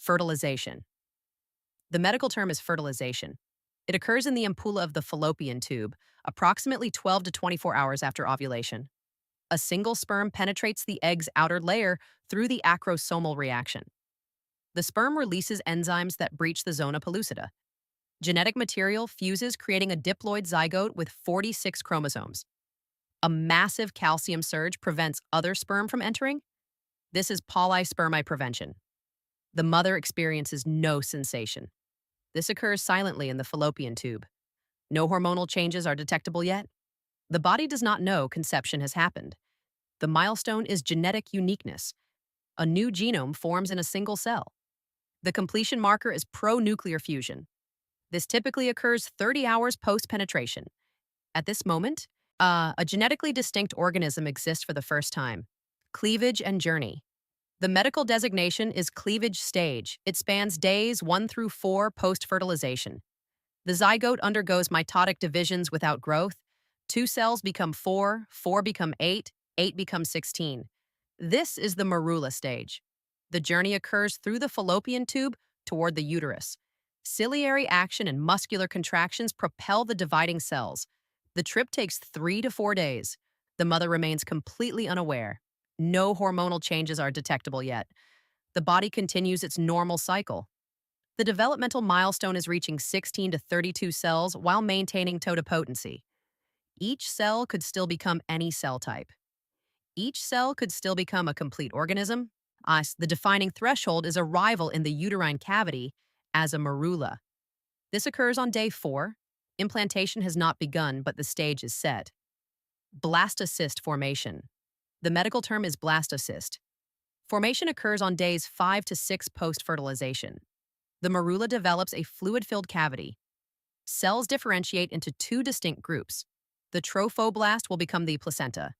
Fertilization. The medical term is fertilization. It occurs in the ampulla of the fallopian tube, approximately 12 to 24 hours after ovulation. A single sperm penetrates the egg's outer layer through the acrosomal reaction. The sperm releases enzymes that breach the zona pellucida. Genetic material fuses, creating a diploid zygote with 46 chromosomes. A massive calcium surge prevents other sperm from entering. This is polyspermy prevention. The mother experiences no sensation. This occurs silently in the fallopian tube. No hormonal changes are detectable yet. The body does not know conception has happened. The milestone is genetic uniqueness. A new genome forms in a single cell. The completion marker is pro-nuclear fusion. This typically occurs 30 hours post-penetration. At this moment, a genetically distinct organism exists for the first time. Cleavage and journey. The medical designation is cleavage stage. It spans days 1 through 4 post-fertilization. The zygote undergoes mitotic divisions without growth. 2 cells become 4, 4 become 8, 8 become 16. This is the morula stage. The journey occurs through the fallopian tube toward the uterus. Ciliary action and muscular contractions propel the dividing cells. The trip takes 3 to 4 days. The mother remains completely unaware. No hormonal changes are detectable yet. The body continues its normal cycle. The developmental milestone is reaching 16 to 32 cells while maintaining totipotency. Each cell could still become any cell type. Each cell could still become a complete organism. The defining threshold is arrival in the uterine cavity as a morula. This occurs on day 4. Implantation has not begun, but the stage is set. Blastocyst formation. The medical term is blastocyst. Formation occurs on days 5 to 6 post-fertilization. The morula develops a fluid-filled cavity. Cells differentiate into 2 distinct groups. The trophoblast will become the placenta.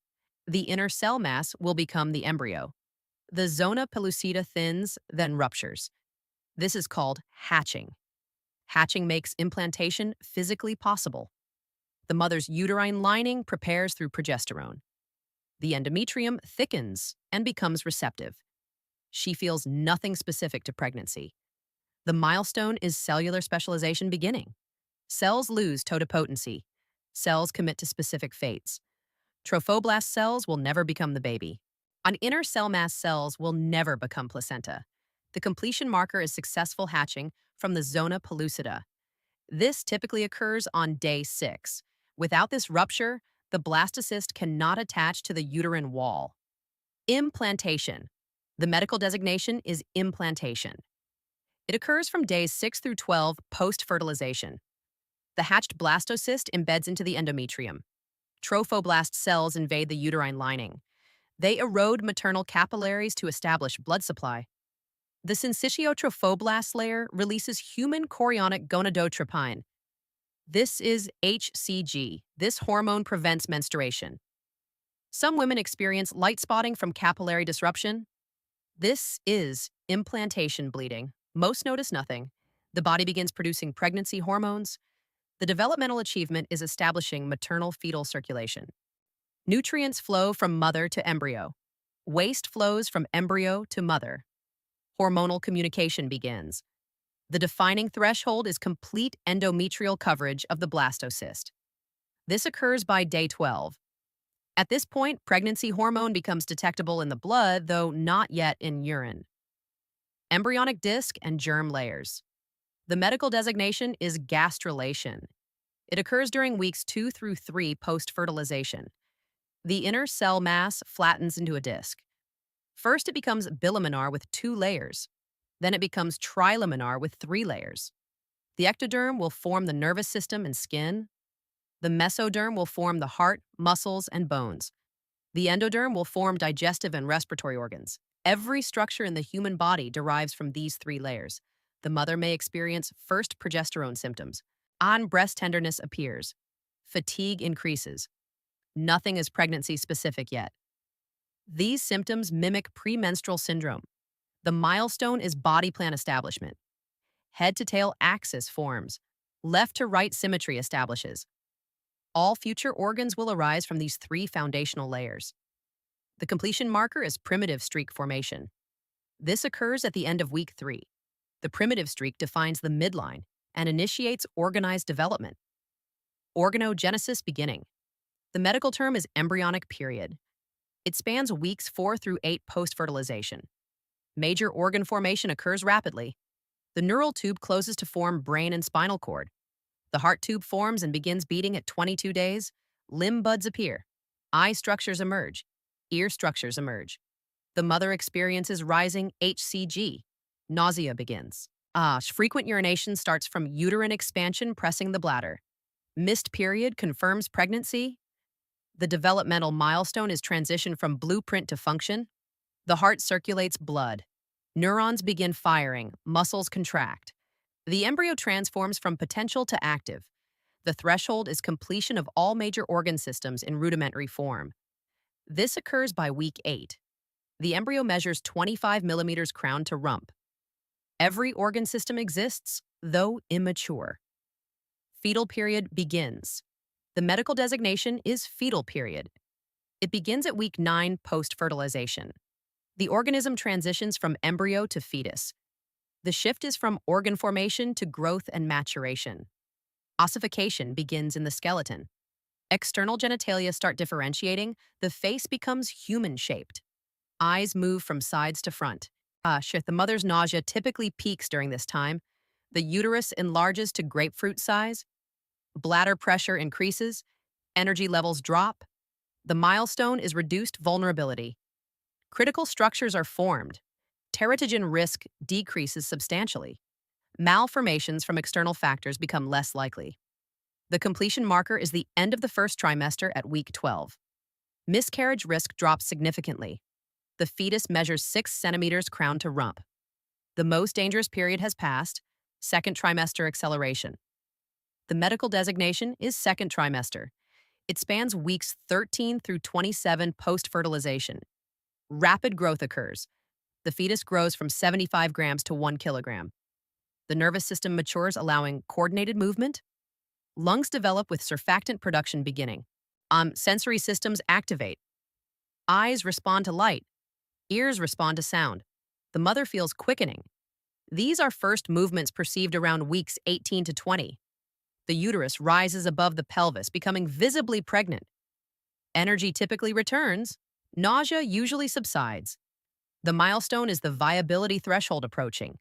The inner cell mass will become the embryo. The zona pellucida thins, then ruptures. This is called hatching. Hatching makes implantation physically possible. The mother's uterine lining prepares through progesterone. The endometrium thickens and becomes receptive. She feels nothing specific to pregnancy. The milestone is cellular specialization beginning. Cells lose totipotency. Cells commit to specific fates. Trophoblast cells will never become the baby. Inner cell mass cells will never become placenta. The completion marker is successful hatching from the zona pellucida. This typically occurs on day 6. Without this rupture, the blastocyst cannot attach to the uterine wall. Implantation. The medical designation is implantation. It occurs from days 6 through 12 post-fertilization. The hatched blastocyst embeds into the endometrium. Trophoblast cells invade the uterine lining. They erode maternal capillaries to establish blood supply. The syncytiotrophoblast layer releases human chorionic gonadotropin. This is HCG. This hormone prevents menstruation. Some women experience light spotting from capillary disruption. This is implantation bleeding. Most notice nothing. The body begins producing pregnancy hormones. The developmental achievement is establishing maternal fetal circulation. Nutrients flow from mother to embryo. Waste flows from embryo to mother. Hormonal communication begins. The defining threshold is complete endometrial coverage of the blastocyst. This occurs by day 12. At this point, pregnancy hormone becomes detectable in the blood, though not yet in urine. Embryonic disc and germ layers. The medical designation is gastrulation. It occurs during weeks 2 through 3 post-fertilization. The inner cell mass flattens into a disc. First, it becomes bilaminar with 2 layers. Then it becomes trilaminar with 3 layers. The ectoderm will form the nervous system and skin. The mesoderm will form the heart, muscles, and bones. The endoderm will form digestive and respiratory organs. Every structure in the human body derives from these 3 layers. The mother may experience first progesterone symptoms. Breast tenderness appears. Fatigue increases. Nothing is pregnancy-specific yet. These symptoms mimic premenstrual syndrome. The milestone is body plan establishment. Head-to-tail axis forms. Left-to-right symmetry establishes. All future organs will arise from these 3 foundational layers. The completion marker is primitive streak formation. This occurs at the end of week 3. The primitive streak defines the midline and initiates organized development. Organogenesis beginning. The medical term is embryonic period. It spans weeks 4 through 8 post-fertilization. Major organ formation occurs rapidly. The neural tube closes to form brain and spinal cord. The heart tube forms and begins beating at 22 days. Limb buds appear. Eye structures emerge. Ear structures emerge. The mother experiences rising HCG. Nausea begins. Frequent urination starts from uterine expansion pressing the bladder. Missed period confirms pregnancy. The developmental milestone is transition from blueprint to function. The heart circulates blood. Neurons begin firing. Muscles contract. The embryo transforms from potential to active. The threshold is completion of all major organ systems in rudimentary form. This occurs by week 8. The embryo measures 25 millimeters crown to rump. Every organ system exists, though immature. Fetal period begins. The medical designation is fetal period. It begins at week 9 post-fertilization. The organism transitions from embryo to fetus. The shift is from organ formation to growth and maturation. Ossification begins in the skeleton. External genitalia start differentiating. The face becomes human-shaped. Eyes move from sides to front. The mother's nausea typically peaks during this time. The uterus enlarges to grapefruit size. Bladder pressure increases. Energy levels drop. The milestone is reduced vulnerability. Critical structures are formed. Teratogen risk decreases substantially. Malformations from external factors become less likely. The completion marker is the end of the first trimester at week 12. Miscarriage risk drops significantly. The fetus measures 6 centimeters crown to rump. The most dangerous period has passed, second trimester acceleration. The medical designation is second trimester. It spans weeks 13 through 27 post-fertilization. Rapid growth occurs. The fetus grows from 75 grams to 1 kilogram. The nervous system matures, allowing coordinated movement. Lungs develop with surfactant production beginning. Sensory systems activate. Eyes respond to light. Ears respond to sound. The mother feels quickening. These are first movements perceived around weeks 18 to 20. The uterus rises above the pelvis, becoming visibly pregnant. Energy typically returns. Nausea usually subsides. The milestone is the viability threshold approaching.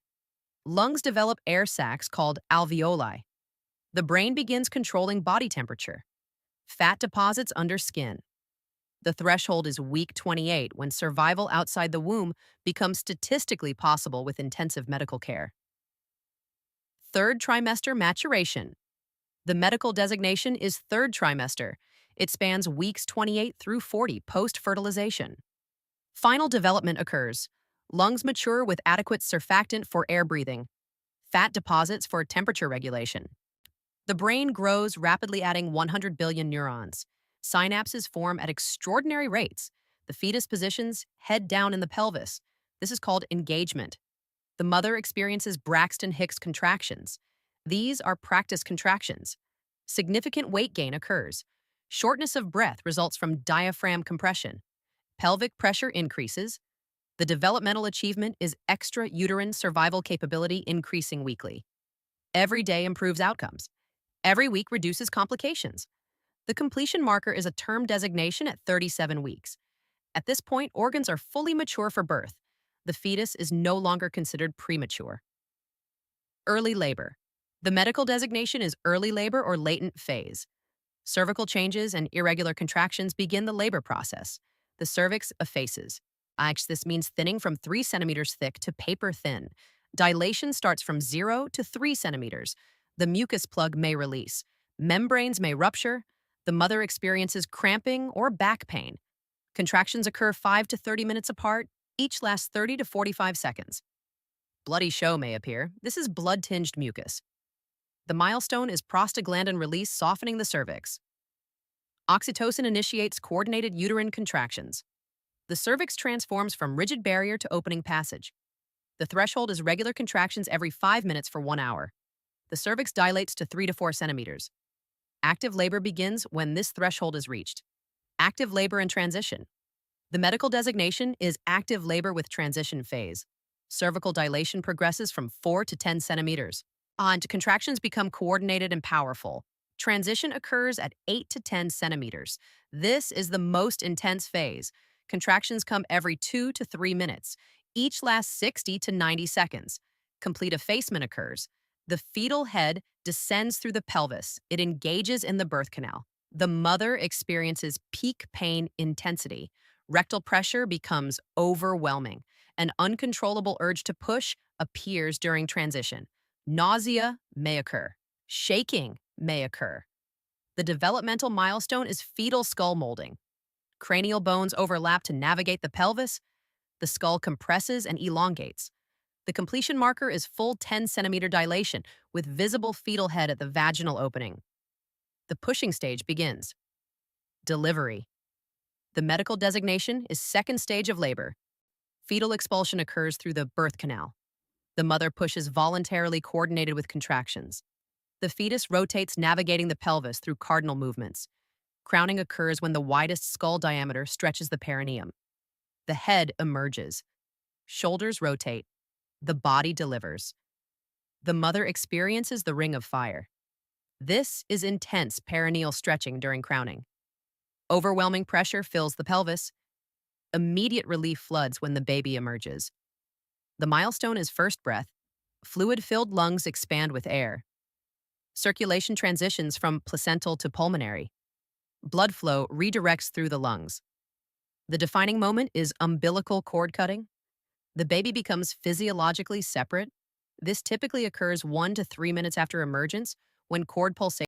Lungs develop air sacs called alveoli. The brain begins controlling body temperature. Fat deposits under skin. The threshold is week 28 when survival outside the womb becomes statistically possible with intensive medical care. Third trimester maturation. The medical designation is third trimester. It spans weeks 28 through 40 post-fertilization. Final development occurs. Lungs mature with adequate surfactant for air breathing. Fat deposits for temperature regulation. The brain grows, rapidly adding 100 billion neurons. Synapses form at extraordinary rates. The fetus positions head down in the pelvis. This is called engagement. The mother experiences Braxton Hicks contractions. These are practice contractions. Significant weight gain occurs. Shortness of breath results from diaphragm compression. Pelvic pressure increases. The developmental achievement is extra-uterine survival capability increasing weekly. Every day improves outcomes. Every week reduces complications. The completion marker is a term designation at 37 weeks. At this point, organs are fully mature for birth. The fetus is no longer considered premature. Early labor. The medical designation is early labor or latent phase. Cervical changes and irregular contractions begin the labor process. The cervix effaces. This means thinning from 3 centimeters thick to paper thin. Dilation starts from 0 to 3 centimeters. The mucus plug may release. Membranes may rupture. The mother experiences cramping or back pain. Contractions occur 5 to 30 minutes apart. Each lasts 30 to 45 seconds. Bloody show may appear. This is blood-tinged mucus. The milestone is prostaglandin release, softening the cervix. Oxytocin initiates coordinated uterine contractions. The cervix transforms from rigid barrier to opening passage. The threshold is regular contractions every 5 minutes for 1 hour. The cervix dilates to 3 to 4 centimeters. Active labor begins when this threshold is reached. Active labor and transition. The medical designation is active labor with transition phase. Cervical dilation progresses from 4 to 10 centimeters. And contractions become coordinated and powerful. Transition occurs at 8 to 10 centimeters. This is the most intense phase. Contractions come every 2 to 3 minutes. Each lasts 60 to 90 seconds. Complete effacement occurs. The fetal head descends through the pelvis. It engages in the birth canal. The mother experiences peak pain intensity. Rectal pressure becomes overwhelming. An uncontrollable urge to push appears during transition. Nausea may occur. Shaking may occur. The developmental milestone is fetal skull molding. Cranial bones overlap to navigate the pelvis. The skull compresses and elongates. The completion marker is full 10-centimeter dilation with visible fetal head at the vaginal opening. The pushing stage begins. Delivery. The medical designation is second stage of labor. Fetal expulsion occurs through the birth canal. The mother pushes voluntarily coordinated with contractions. The fetus rotates navigating the pelvis through cardinal movements. Crowning occurs when the widest skull diameter stretches the perineum. The head emerges. Shoulders rotate. The body delivers. The mother experiences the ring of fire. This is intense perineal stretching during crowning. Overwhelming pressure fills the pelvis. Immediate relief floods when the baby emerges. The milestone is first breath. Fluid-filled lungs expand with air. Circulation transitions from placental to pulmonary. Blood flow redirects through the lungs. The defining moment is umbilical cord cutting. The baby becomes physiologically separate. This typically occurs 1 to 3 minutes after emergence when cord pulsation